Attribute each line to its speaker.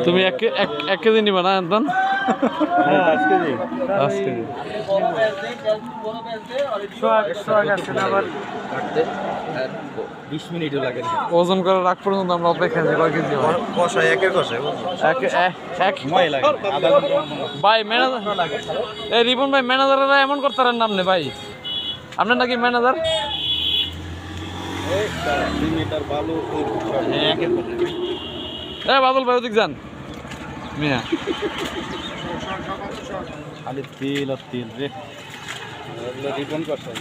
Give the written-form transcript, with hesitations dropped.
Speaker 1: তুমি এক কেজি নিবা না একদম 5 কেজি ওজন করে রাখ পর্যন্ত আমরা অপেক্ষা আছি কয় কেজি ভাই ম্যানেজার এই রিপন ভাই ম্যানেজাররা এমন করতে নাম নে ভাই আপনার নাকি ম্যানেজার বাদল ভাই ওদিক যান মিয়া
Speaker 2: খালি তেল আর তেল রে রিপন করছে